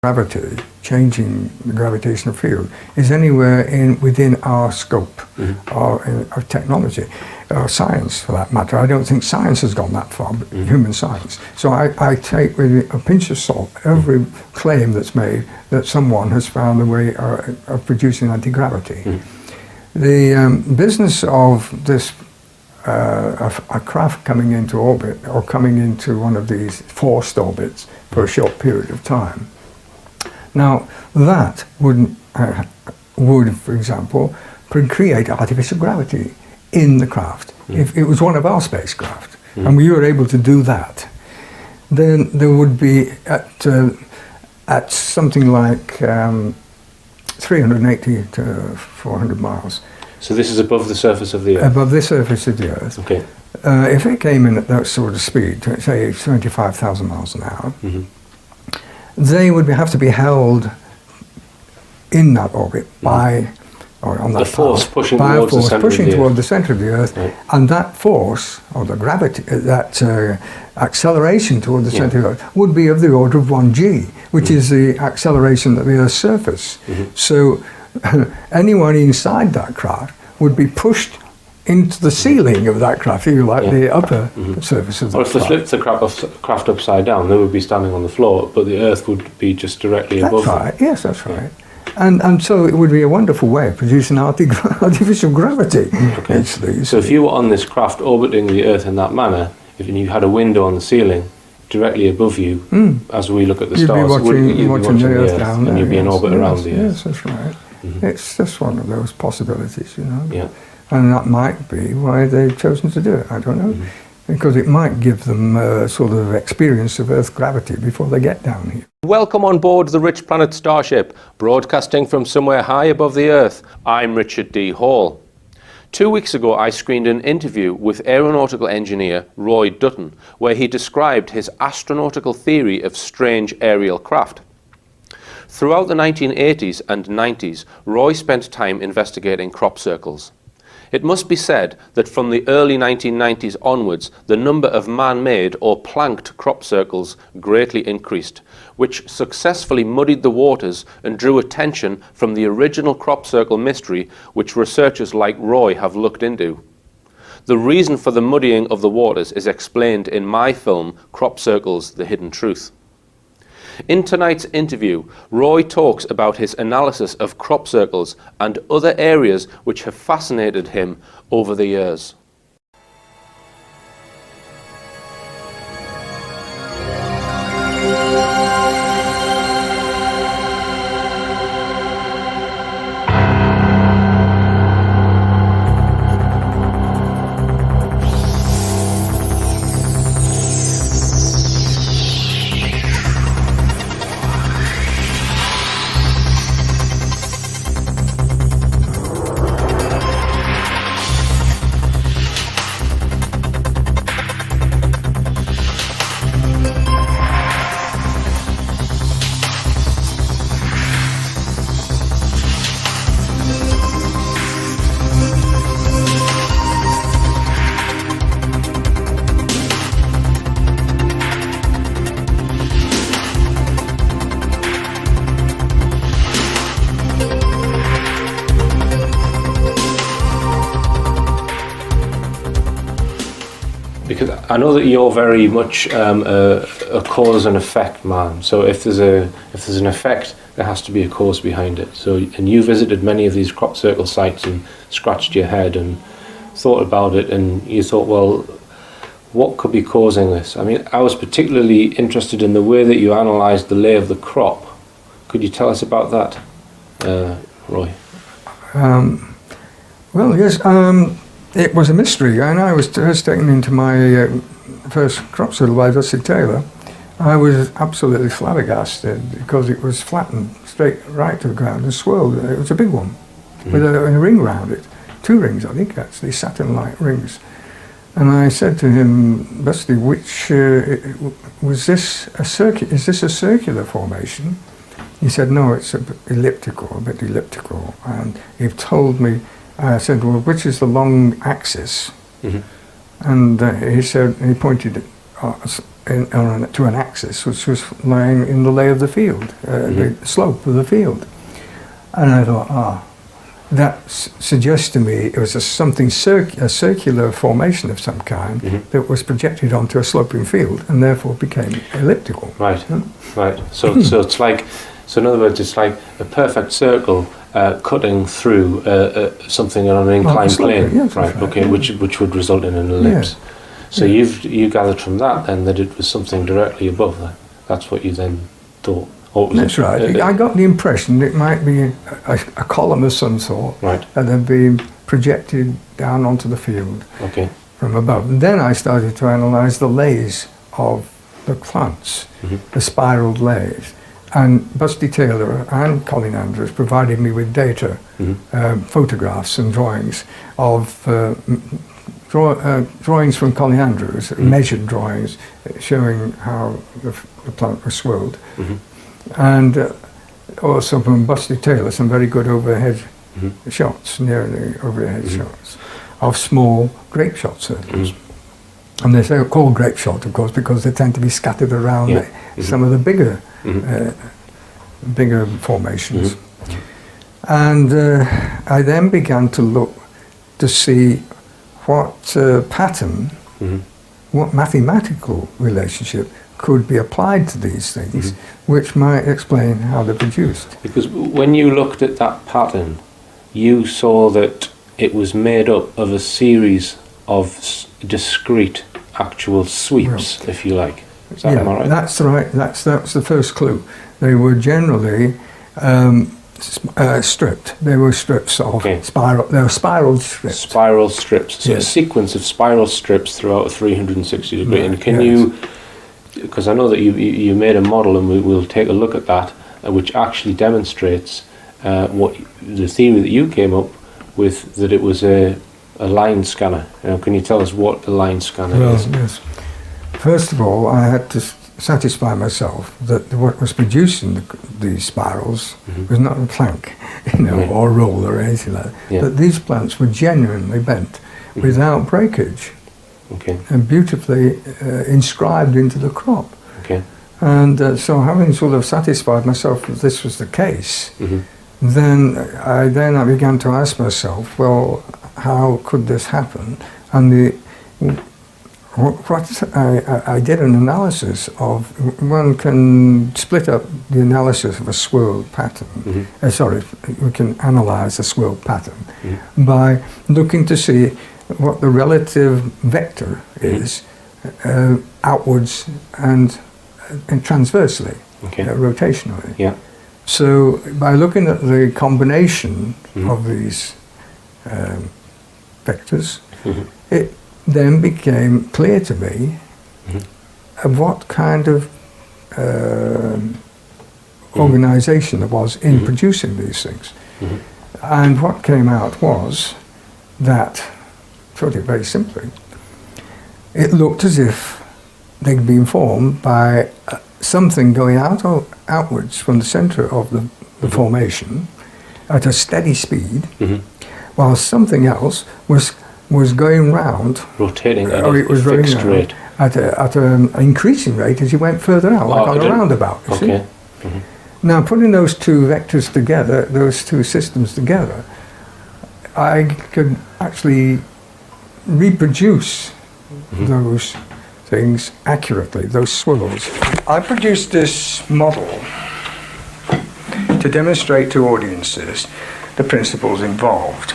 gravity, changing the gravitational field, is anywhere within our scope of technology, or science for that matter. I don't think science has gone that far, but human science. So I take with a pinch of salt every claim that's made that someone has found a way of producing anti-gravity. The business of this, a craft coming into orbit or coming into one of these forced orbits for a short period of time. Now that would, for example, create artificial gravity in the craft. If it was one of our spacecraft and we were able to do that, then there would be at something like 380 to 400 miles. So this is above the surface of the Earth? Above the surface of the Earth. Okay. If it came in at that sort of speed, say 25,000 miles an hour, they would have to be held in that orbit by, or on that the force path, pushing by towards a force pushing toward the Earth. Center of the Earth, right. And that force, or the gravity, that acceleration toward the center of the Earth would be of the order of 1g, which is the acceleration of the Earth's surface. So anyone inside that craft would be pushed into the ceiling of that craft, if you like, the upper surface of the craft. Or if they flipped the craft upside down, they would be standing on the floor, but the Earth would be just directly above them. That's right, yes, that's right. And so it would be a wonderful way of producing artificial gravity, actually. So if you were on this craft orbiting the Earth in that manner, if you had a window on the ceiling directly above you, as we look at the stars, you'd be watching the Earth down there, and you'd be in orbit around the Earth. Yes, that's right. It's just one of those possibilities, you know. Yeah. And that might be why they've chosen to do it, I don't know. Because it might give them a sort of experience of Earth gravity before they get down here. Welcome on board the Rich Planet Starship, broadcasting from somewhere high above the Earth. I'm Richard D. Hall. 2 weeks ago I screened an interview with aeronautical engineer Roy Dutton, where he described his astronautical theory of strange aerial craft. Throughout the 1980s and 90s, Roy spent time investigating crop circles. It must be said that from the early 1990s onwards, the number of man-made or planked crop circles greatly increased, which successfully muddied the waters and drew attention from the original crop circle mystery, which researchers like Roy have looked into. The reason for the muddying of the waters is explained in my film, Crop Circles: The Hidden Truth. In tonight's interview, Roy talks about his analysis of crop circles and other areas which have fascinated him over the years. Because I know that you're very much a cause and effect man. So if there's an effect, there has to be a cause behind it. So, and you visited many of these crop circle sites and scratched your head and thought about it, and you thought, well, what could be causing this? I mean, I was particularly interested in the way that you analysed the lay of the crop. Could you tell us about that, Roy? Well, yes. It was a mystery, and I was first taken into my first crop circle by Dusty Taylor. I was absolutely flabbergasted because it was flattened straight right to the ground and swirled. It was a big one with a ring around it, 2 rings, I think, actually, Saturn-like rings. And I said to him, Dusty, which was this a circular? Is this a circular formation? He said, no, it's a bit elliptical. And he told me. I said, well, which is the long axis? And he said, he pointed to an axis which was lying in the lay of the field, the slope of the field. And I thought, that suggests to me it was a circular formation of some kind that was projected onto a sloping field and therefore became elliptical. Right, right. So it's like, so in other words, it's like a perfect circle cutting through something on an inclined plane. Yes, right. Okay. Yeah. Which would result in an ellipse. Yeah. So you gathered from that then that it was something directly above that. That's what you then thought. That's right. I got the impression it might be a column of some sort right. that had been projected down onto the field from above. And then I started to analyse the lays of the plants, the spiraled lays. And Busty Taylor and Colin Andrews provided me with data, photographs and drawings of drawings from Colin Andrews, measured drawings showing how the plant was swirled. And also from Busty Taylor, some very good overhead shots, near the overhead shots, of small grape shot circles. And they say called grape shot, of course, because they tend to be scattered around some of the bigger formations. And I then began to look to see what pattern, what mathematical relationship could be applied to these things, which might explain how they're produced. Because when you looked at that pattern, you saw that it was made up of a series of discrete actual sweeps, if you like. Is that am I right? That's right. That's the first clue. They were generally stripped. They were strips of spiral. They were spiral strips. Spiral strips. So a sequence of spiral strips throughout a 360 degree. And can you? Because I know that you made a model, and we'll take a look at that, which actually demonstrates what the theory that you came up with, that it was a line scanner. Can you tell us what the line scanner is? Yes. First of all, I had to satisfy myself that what was producing these spirals was not a plank, or a roll or anything like that. But these plants were genuinely bent without breakage. And beautifully inscribed into the crop. And so having sort of satisfied myself that this was the case, then I began to ask myself, well, how could this happen? And I did an analysis of, one can split up the analysis of a swirled pattern, we can analyse a swirled pattern by looking to see what the relative vector is outwards and transversely, rotationally. So by looking at the combination of these vectors, it then became clear to me of what kind of organisation there was in producing these things. And what came out was that, put it very simply, it looked as if they'd been formed by something going outwards from the centre of the formation at a steady speed, while something else was going round, rotating at a fixed rate, at an increasing rate as you went further out, like on a roundabout. You see? Now, putting those two vectors together, those two systems together, I could actually reproduce those things accurately, those swirls. I produced this model to demonstrate to audiences the principles involved.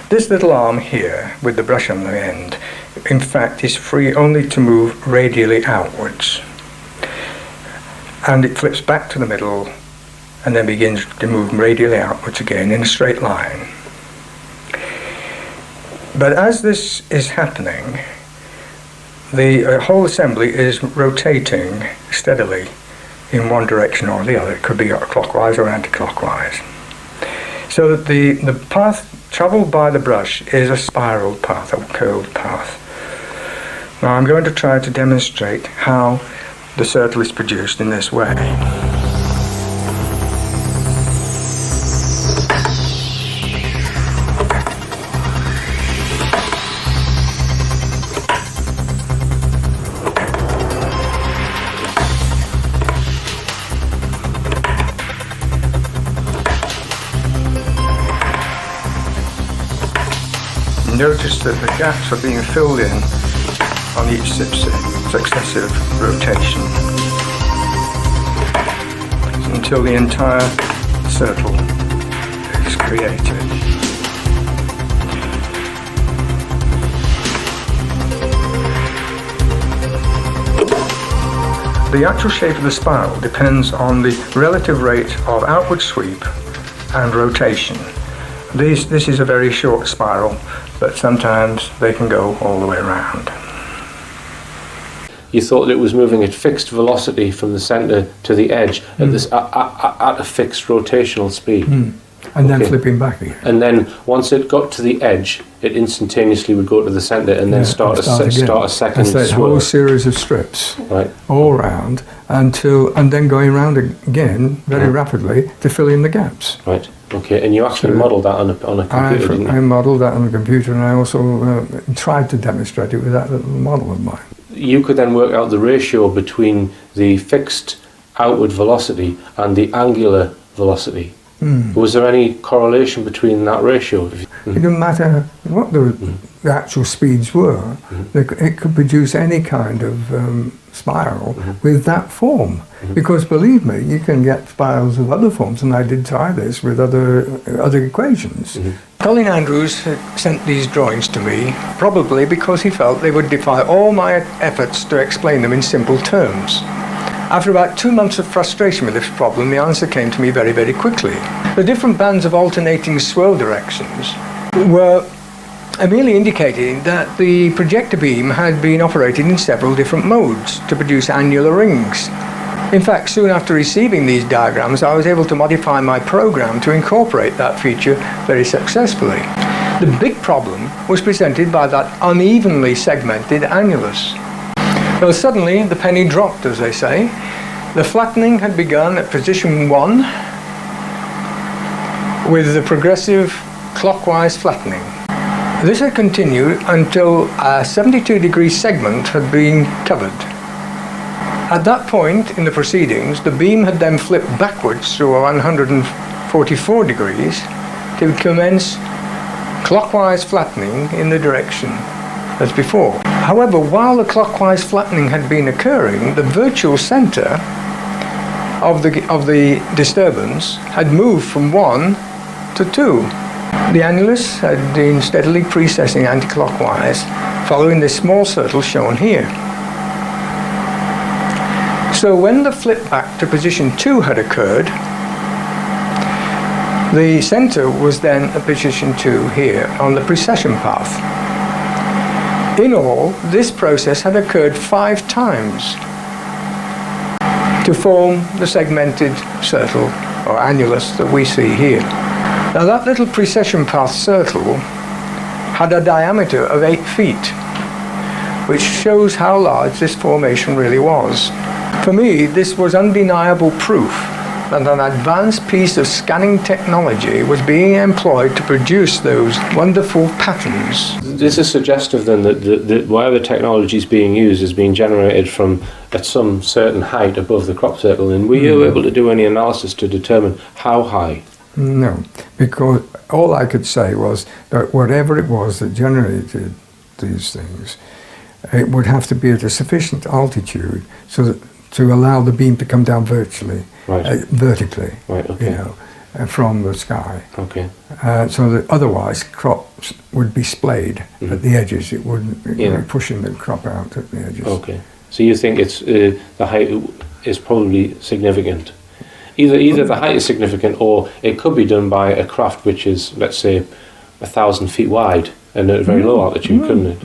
This little arm here with the brush on the end, in fact, is free only to move radially outwards. And it flips back to the middle and then begins to move radially outwards again in a straight line. But as this is happening, the whole assembly is rotating steadily in one direction or the other. It could be clockwise or anti-clockwise. So that the path travelled by the brush is a spiral path, a curved path. Now I'm going to try to demonstrate how the circle is produced in this way. notice that the gaps are being filled in on each successive rotation until the entire circle is created. The actual shape of the spiral depends on the relative rate of outward sweep and rotation. This is a very short spiral, but sometimes they can go all the way around. You thought that it was moving at fixed velocity from the centre to the edge at a fixed rotational speed. And then flipping back again. And then once it got to the edge, it instantaneously would go to the centre and then start a second swirl. A whole series of strips, right, all round, and then going round again very rapidly to fill in the gaps. Right. Okay. And you actually modelled that on a computer, didn't you? I modelled that on a computer, and I also tried to demonstrate it with that little model of mine. You could then work out the ratio between the fixed outward velocity and the angular velocity. Was there any correlation between that ratio? It didn't matter what the actual speeds were. It could produce any kind of spiral with that form. Because believe me, you can get spirals of other forms, and I did try this with other equations. Colin Andrews had sent these drawings to me, probably because he felt they would defy all my efforts to explain them in simple terms. After about 2 months of frustration with this problem, the answer came to me very, very quickly. The different bands of alternating swirl directions were merely indicating that the projector beam had been operated in several different modes to produce annular rings. In fact, soon after receiving these diagrams, I was able to modify my program to incorporate that feature very successfully. The big problem was presented by that unevenly segmented annulus. Well, suddenly the penny dropped, as they say. The flattening had begun at position 1 with the progressive clockwise flattening. This had continued until a 72-degree segment had been covered. At that point in the proceedings, the beam had then flipped backwards through 144 degrees to commence clockwise flattening in the direction as before. However, while the clockwise flattening had been occurring, the virtual centre of the disturbance had moved from 1 to 2. The annulus had been steadily precessing anti-clockwise, following this small circle shown here. So when the flip back to position 2 had occurred, the centre was then at position 2 here on the precession path. In all, this process had occurred 5 times to form the segmented circle or annulus that we see here. Now that little precession path circle had a diameter of 8 feet, which shows how large this formation really was. For me, this was undeniable proof that an advanced piece of scanning technology was being employed to produce those wonderful patterns. This is suggestive then that whatever technology is being used is being generated from at some certain height above the crop circle. And were you able to do any analysis to determine how high? No, because all I could say was that whatever it was that generated these things, it would have to be at a sufficient altitude so that to allow the beam to come down vertically, from the sky. Okay. So that otherwise crops would be splayed at the edges. It wouldn't be pushing the crop out at the edges. Okay. So you think it's the height is probably significant. Either the height is significant, or it could be done by a craft which is, let's say, 1,000 feet wide and at a very low altitude, couldn't it?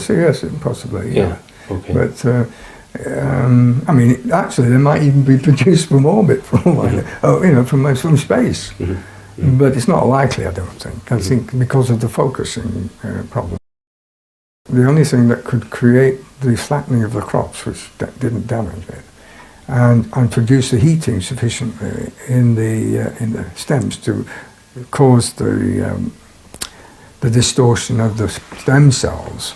Yes, possibly. Yeah. Okay. But I mean, actually, they might even be produced from orbit, from space. But it's not likely, I don't think. I think because of the focusing problem. The only thing that could create the flattening of the crops, which didn't damage it, and produce the heating sufficiently in the stems to cause the distortion of the stem cells,